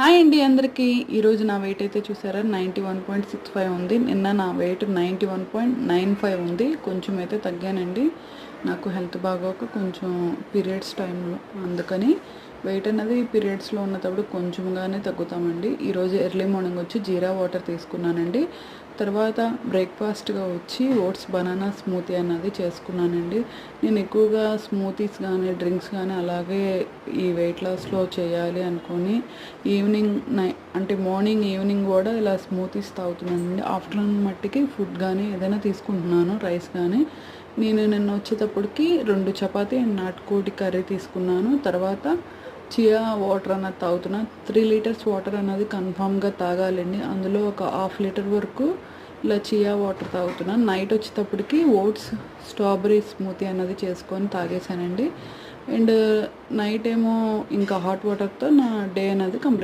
Hi అండి అందరికీ. ఈరోజు నా వెయిట్ అయితే చూసారా 91.65 ఉంది. నిన్న నా వెయిట్ 91.95 ఉంది. కొంచెం అయితే తగ్గానండి. నాకు హెల్త్ బాగోక కొంచెం పీరియడ్స్ టైంలో అందుకని వెయిట్ అనేది పీరియడ్స్లో ఉన్నప్పుడు కొంచెంగానే తగ్గుతామండి. ఈరోజు ఎర్లీ మార్నింగ్ వచ్చి జీరా వాటర్ తీసుకున్నానండి. తర్వాత బ్రేక్ఫాస్ట్గా వచ్చి ఓట్స్ బనానా స్మూతీ అన్నది చేసుకున్నానండి. నేను ఎక్కువగా స్మూతీస్ కానీ డ్రింక్స్ కానీ అలాగే ఈ వెయిట్ లాస్లో చేయాలి అనుకొని అంటే మార్నింగ్ ఈవినింగ్ కూడా ఇలా స్మూతీస్ తాగుతున్నానండి. ఆఫ్టర్నూన్ మట్టికి ఫుడ్ కానీ ఏదైనా తీసుకుంటున్నాను, రైస్ కానీ. నేను నిన్న వచ్చేటప్పటికి 2 చపాతీ అండ్ నాటుకోడి కర్రీ తీసుకున్నాను. తర్వాత చియా వాటర్ అన్నది తాగుతున్నా. 3 లీటర్స్ వాటర్ అన్నది కన్ఫామ్గా తాగాలండి. అందులో ఒక హాఫ్ లీటర్ వరకు ఇలా చియా వాటర్ తాగుతున్నాను. నైట్ వచ్చేటప్పటికి ఓట్స్ స్ట్రాబెర్రీ స్మూతీ అన్నది చేసుకొని తాగేసానండి. అండ్ నైట్ ఏమో ఇంకా హాట్ వాటర్తో నా డే అనేది కంప్లీట్